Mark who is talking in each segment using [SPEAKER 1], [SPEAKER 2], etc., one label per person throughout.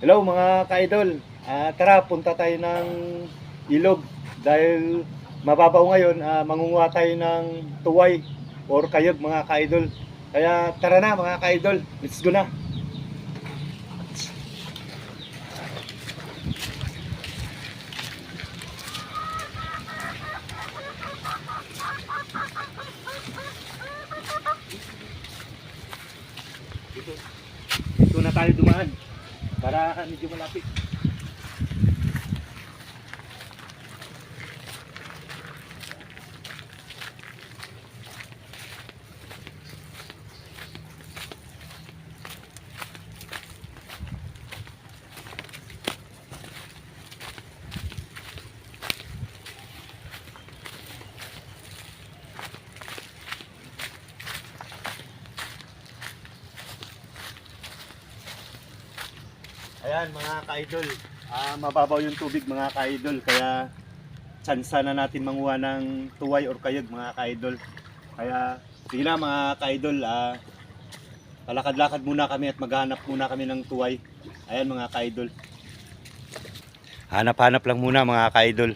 [SPEAKER 1] Hello mga ka-idol. Tara, punta tayo ng ilog dahil mababaw ngayon. Mangunguha tayo ng tuway or kayog mga ka-idol. Kaya tara na mga ka-idol, let's go na. Dito na tayo dumaan para medyo malapit. Ayan mga ka-idol, mababaw yung tubig mga ka-idol, kaya tsansa na natin manguha ng tuway or kayog mga ka-idol. Kaya sige na mga ka-idol, palakad-lakad muna kami at maghanap muna kami ng tuway. Ayan mga ka-idol, hanap-hanap lang muna mga ka-idol.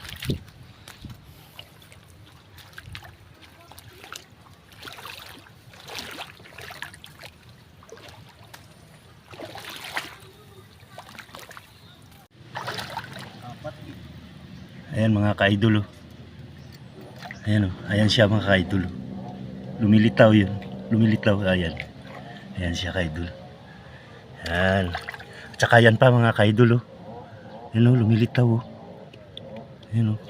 [SPEAKER 1] Ayan mga ka-idol, oh. Ayan, oh. Ayan siya mga ka-idol, oh. Lumilitaw yun. Lumilitaw, ayan. Ayan siya ka-idol. Ayan. At saka yan pa mga ka-idol, oh. Ayan, oh, lumilitaw, oh. Ayan, oh.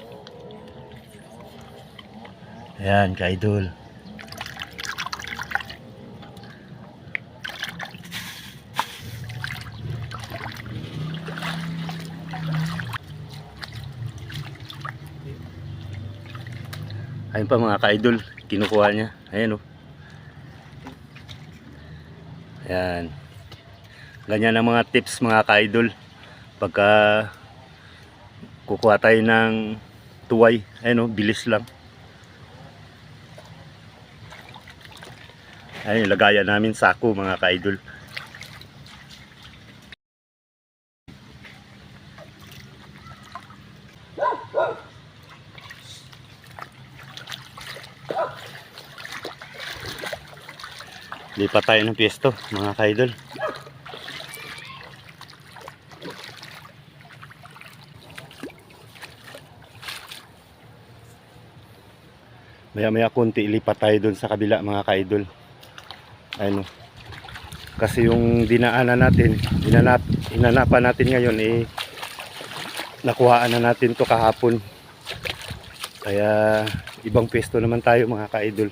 [SPEAKER 1] Ayan ka-idol. Ayun pa mga ka-idol, kinukuha niya. Ayan, oh. Ayan. Ganyan ang mga tips mga ka-idol pagka kukuha tayo ng tuway. Ayan, oh, bilis lang. Ayan, lagayan namin sako mga ka-idol. Lipat tayo ng pwesto mga ka-idol. Maya-maya konti ilipat tayo doon sa kabila mga ka-idol. Ayun, kasi yung dinaanan natin, inanapan natin ngayon, nakuhaan na natin to kahapon. Kaya ibang pwesto naman tayo mga ka-idol.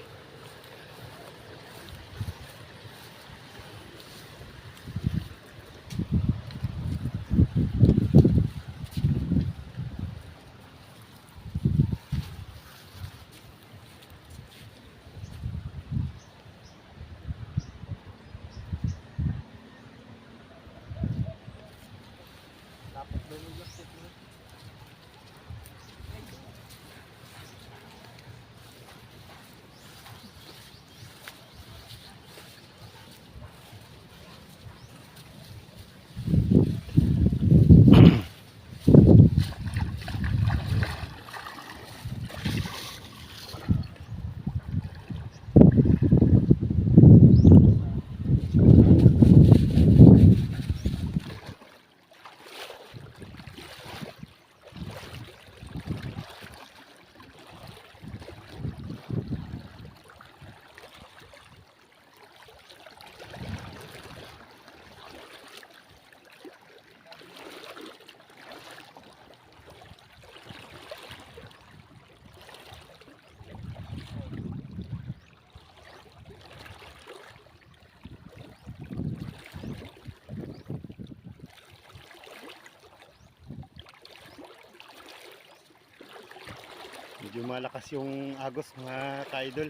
[SPEAKER 1] Medyo malakas yung agos mga ka-idol.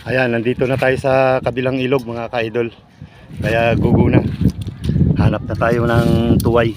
[SPEAKER 1] Ayan, nandito na tayo sa kabilang ilog mga ka-idol. Kaya gugo na. Hanap na tayo ng tuway.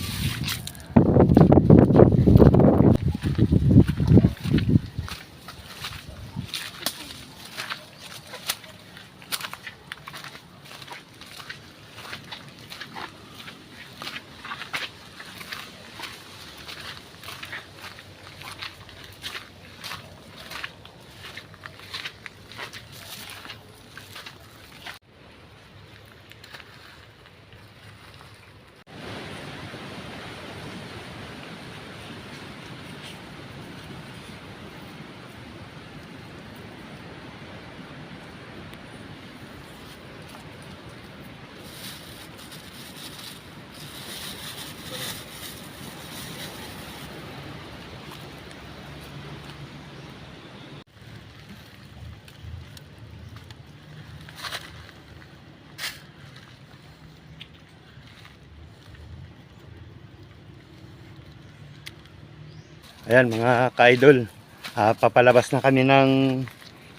[SPEAKER 1] Ayan mga ka-idol, papalabas na kami ng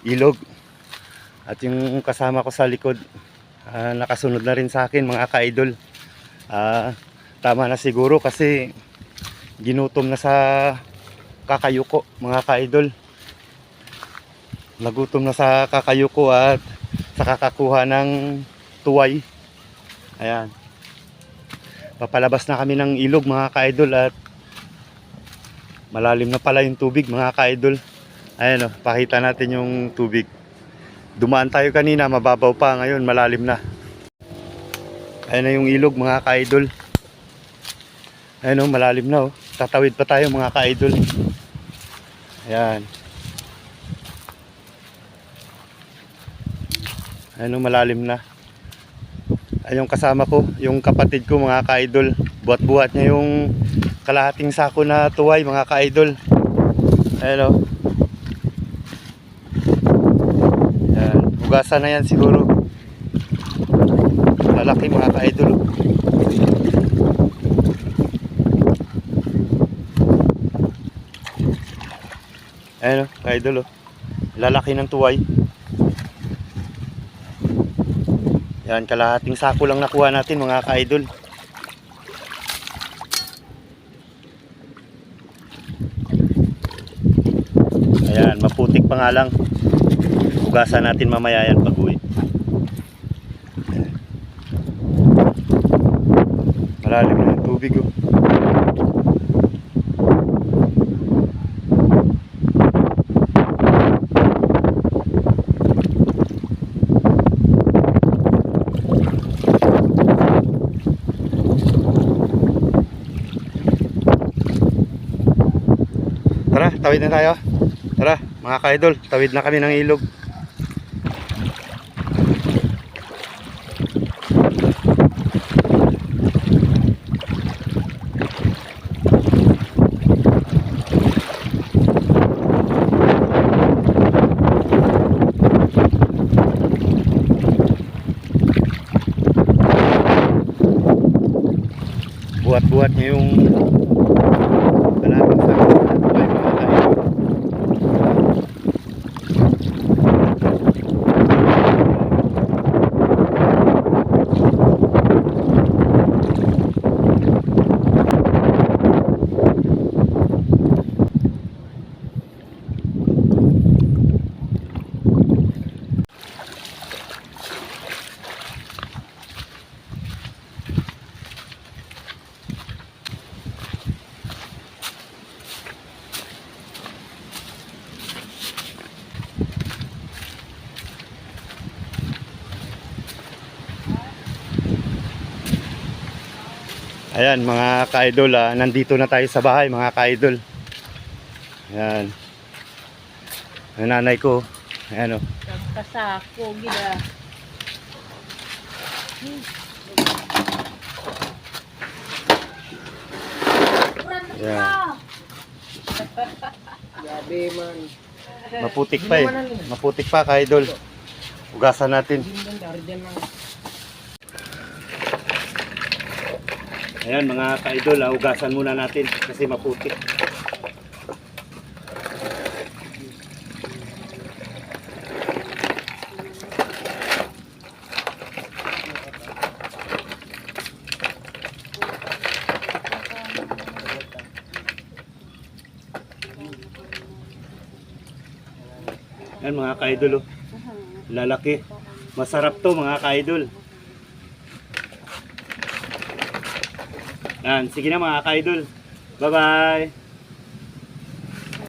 [SPEAKER 1] ilog. At yung kasama ko sa likod, nakasunod na rin sa akin mga ka-idol. Tama na siguro kasi ginutom na sa kakayuko mga ka-idol. Nagutom na sa kakayuko at sa kakakuha ng tuway. Ayan. Papalabas na kami ng ilog mga ka-idol at malalim na pala yung tubig mga ka-idol. Ayan o, pakita natin yung tubig. Dumaan tayo kanina, mababaw pa. Ngayon, malalim na. Ayan na yung ilog mga ka-idol. Ayan o, malalim na o. Tatawid pa tayo mga ka-idol. Ayan. Ayan o, malalim na. Ayan yung kasama ko, yung kapatid ko mga ka-idol. Buhat-buhat niya yung kalahating sako na tuway mga ka-idol. Ayan o. Ayan. Hugasan na yan siguro. Lalaki mga ka-idol. Ayan o, ka-idol o. Lalaki ng tuway. Yan, kalahating sako lang nakuha natin mga ka-idol. Ayan, maputik pa nga lang. Hugasan natin mamaya yan pag uwi. Malalim na yung tubig oh. Tara, tawid na tayo. Tara, mga ka-idol, tawid na kami ng ilog. Buhat-buhat niya yung kalahating sako na tuway mga ka-idol. Ayan mga ka-idol, nandito na tayo sa bahay mga ka-idol. Ayan. Ang nanay ko. Ayan o.
[SPEAKER 2] Kasako gila.
[SPEAKER 1] Ayan.
[SPEAKER 2] Gabi man.
[SPEAKER 1] Maputik pa eh. Maputik pa ka-idol. Hugasan natin. Ayan mga ka-idol, hugasan muna natin kasi maputik. Ayan mga ka-idol, lalaki. Masarap to mga ka-idol. Yan, sige na mga ka-idol. Bye-bye.